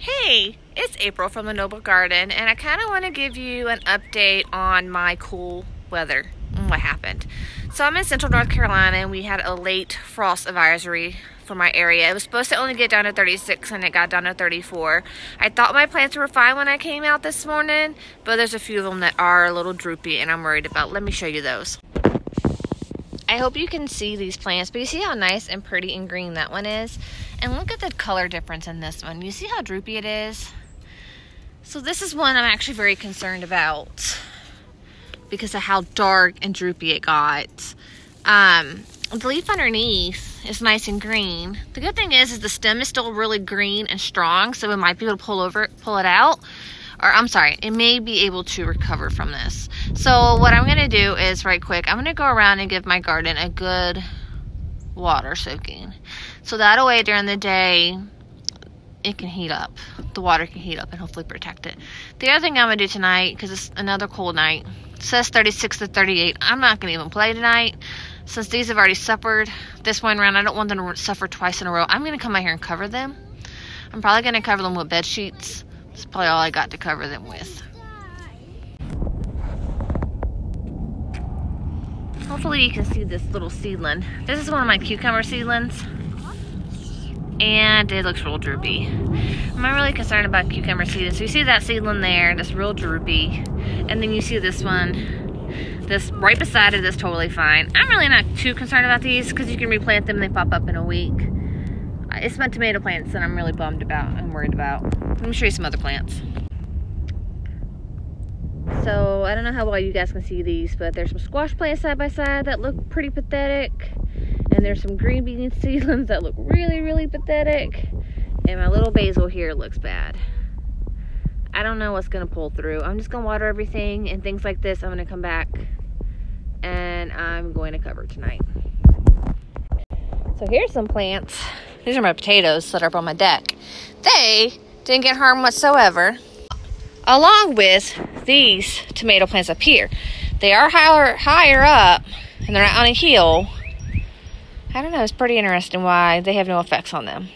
Hey, it's April from the Noble Garden, and I kind of want to give you an update on my cool weather and what happened. So I'm in central North Carolina, and we had a late frost advisory for my area. It was supposed to only get down to 36, and it got down to 34. I thought my plants were fine when I came out this morning, but there's a few of them that are a little droopy, and I'm worried about. Let me show you those. I hope you can see these plants, but you see how nice and pretty and green that one is? And look at the color difference in this one. You see how droopy it is? So this is one I'm actually very concerned about because of how dark and droopy it got. The leaf underneath is nice and green. The good thing is the stem is still really green and strong, so it might be able to pull it out. Or I'm sorry, it may be able to recover from this. So what I'm gonna do is right quick, I'm gonna go around and give my garden a good water soaking. So that way during the day, it can heat up. The water can heat up and hopefully protect it. The other thing I'm gonna do tonight, because it's another cold night, it says 36 to 38. I'm not gonna even play tonight. Since these have already suffered this one round, I don't want them to suffer twice in a row. I'm gonna come out here and cover them. I'm probably gonna cover them with bed sheets. That's probably all I got to cover them with. Hopefully you can see this little seedling. This is one of my cucumber seedlings, and it looks real droopy. I'm not really concerned about cucumber seedlings. So you see that seedling there, that's real droopy, and then you see this one, this right beside it is totally fine. I'm really not too concerned about these because you can replant them and they pop up in a week. It's my tomato plants that I'm really bummed about and worried about. Let me show you some other plants. So I don't know how well you guys can see these, but there's some squash plants side by side that look pretty pathetic. And there's some green bean seedlings that look really, really pathetic. And my little basil here looks bad. I don't know what's gonna pull through. I'm just gonna water everything and things like this. I'm gonna come back and I'm going to cover tonight. So here's some plants. These are my potatoes that are up on my deck. They didn't get harmed whatsoever, along with these tomato plants up here. They are higher up, and they're not on a hill. I don't know, it's pretty interesting why they have no effects on them.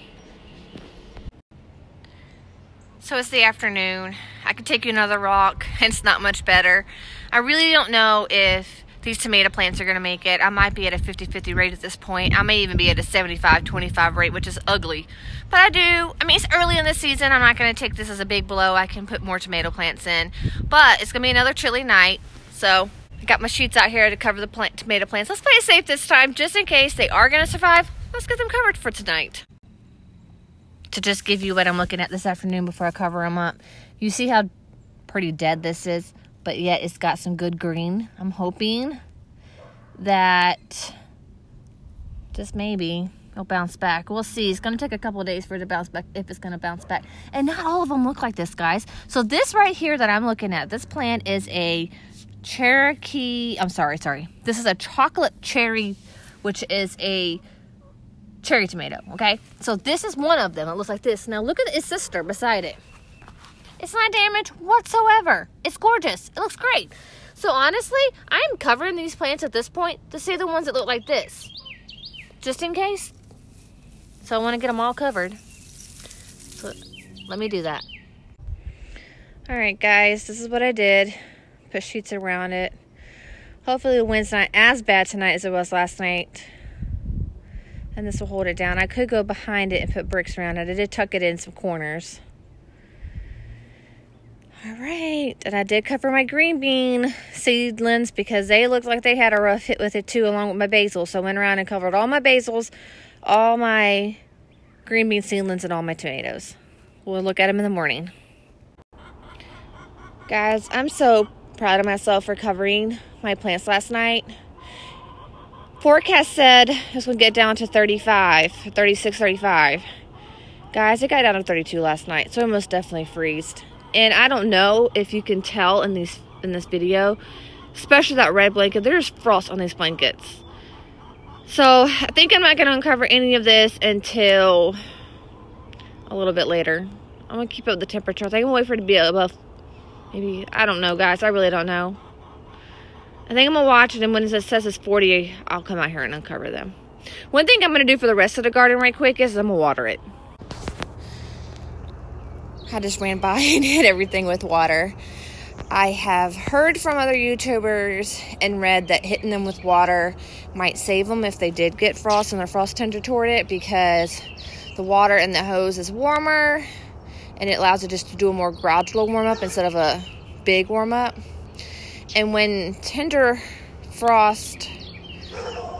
So it's the afternoon. I could take you another walk, and it's not much better. I really don't know if these tomato plants are going to make it. I might be at a 50-50 rate at this point. I may even be at a 75-25 rate, which is ugly. But I mean, it's early in the season. I'm not going to take this as a big blow. I can put more tomato plants in. But it's going to be another chilly night. So I got my sheets out here to cover the tomato plants. Let's play it safe this time, just in case they are going to survive. Let's get them covered for tonight. To just give you what I'm looking at this afternoon before I cover them up. You see how pretty dead this is? But yet it's got some good green. I'm hoping that just maybe it'll bounce back. We'll see. It's going to take a couple of days for it to bounce back, if it's going to bounce back. And not all of them look like this, guys. So this right here that I'm looking at, this plant is a Cherokee. I'm sorry. This is a chocolate cherry, which is a cherry tomato, okay? So this is one of them. It looks like this. Now look at its sister beside it. It's not damaged whatsoever. It's gorgeous. It looks great. So honestly, I'm covering these plants at this point to see the ones that look like this. Just in case. So I want to get them all covered. So let me do that. Alright guys, this is what I did. Put sheets around it. Hopefully the wind's not as bad tonight as it was last night. And this will hold it down. I could go behind it and put bricks around it. I did tuck it in some corners. All right, and I did cover my green bean seedlings because they looked like they had a rough hit with it too, along with my basil. So I went around and covered all my basils, all my green bean seedlings, and all my tomatoes. We'll look at them in the morning. Guys, I'm so proud of myself for covering my plants last night. Forecast said it was going to get down to 35, 36, 35. Guys, it got down to 32 last night, so it most definitely freezed. And I don't know if you can tell in this video, especially that red blanket, there's frost on these blankets. So I think I'm not going to uncover any of this until a little bit later. I'm going to keep up the temperature. I think I'm going to wait for it to be above, maybe, I don't know guys, I really don't know. I think I'm going to watch it, and when it says it's 40, I'll come out here and uncover them. One thing I'm going to do for the rest of the garden right quick is I'm going to water it. I just ran by and hit everything with water. I have heard from other YouTubers and read that hitting them with water might save them if they did get frost and they're frost tender toward it, because the water in the hose is warmer and it allows it just to do a more gradual warm up instead of a big warm up. And when tender frost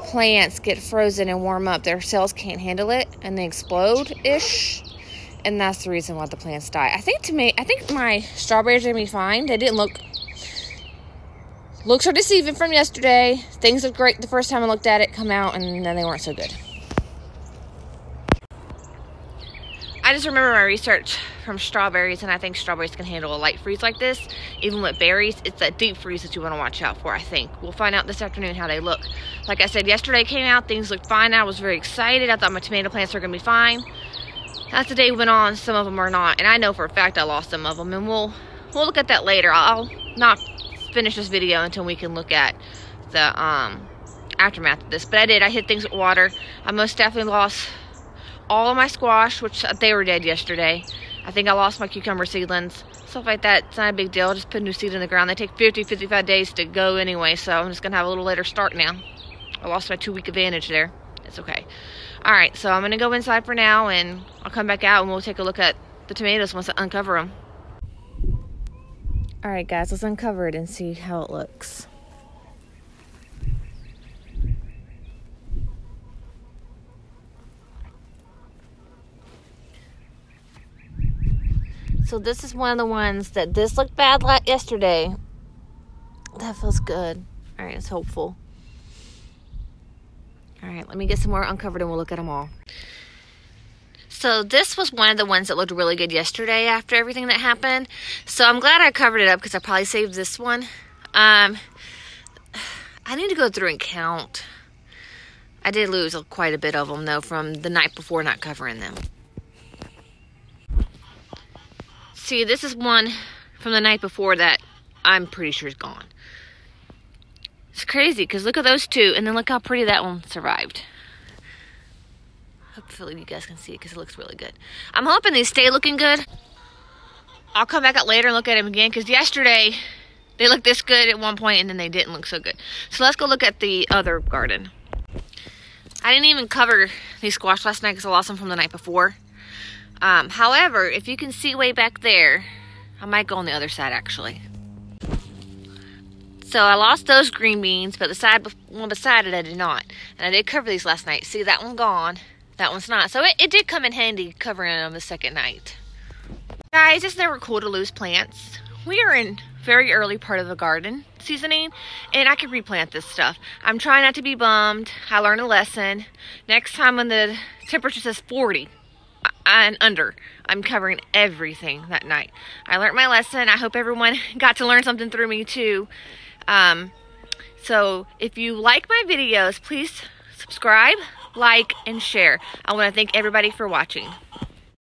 plants get frozen and warm up, their cells can't handle it and they explode-ish. And that's the reason why the plants die. I think my strawberries are going to be fine. They didn't looks are deceiving from yesterday. Things looked great the first time I looked at it come out, and then they weren't so good. I just remember my research from strawberries, and I think strawberries can handle a light freeze like this. Even with berries, it's that deep freeze that you want to watch out for, I think. We'll find out this afternoon how they look. Like I said, yesterday came out, things looked fine. I was very excited. I thought my tomato plants were going to be fine. As the day went on, some of them are not, and I know for a fact I lost some of them, and we'll look at that later. I'll not finish this video until we can look at the aftermath of this, but I did. I hit things with water. I most definitely lost all of my squash, which they were dead yesterday. I think I lost my cucumber seedlings, stuff like that. It's not a big deal. Just put new seed in the ground. They take 50-55 days to go anyway, so I'm just gonna have a little later start now. I lost my 2-week advantage there. It's okay. All right, so I'm gonna go inside for now, and I'll come back out and we'll take a look at the tomatoes once I uncover them. All right, guys, let's uncover it and see how it looks. So this is one of the ones that this looked bad like yesterday. That feels good. All right, it's hopeful. All right, let me get some more uncovered and we'll look at them all. So this was one of the ones that looked really good yesterday after everything that happened. So I'm glad I covered it up because I probably saved this one. I need to go through and count. I did lose quite a bit of them though from the night before not covering them. See, this is one from the night before that I'm pretty sure is gone. It's crazy because look at those two and then look how pretty that one survived. Hopefully you guys can see it because it looks really good. I'm hoping these stay looking good. I'll come back out later and look at them again because yesterday they looked this good at one point and then they didn't look so good. So let's go look at the other garden. I didn't even cover these squash last night because I lost them from the night before. However, if you can see way back there, I might go on the other side actually. So I lost those green beans, but the one beside it I did not. And I did cover these last night. See, that one gone. That one's not. So it did come in handy covering them the second night. Guys, it's never cool to lose plants. We are in very early part of the garden seasoning, and I can replant this stuff. I'm trying not to be bummed. I learned a lesson. Next time when the temperature says 40 and under, I'm covering everything that night. I learned my lesson. I hope everyone got to learn something through me too. So if you like my videos, please subscribe, like, and share. I want to thank everybody for watching.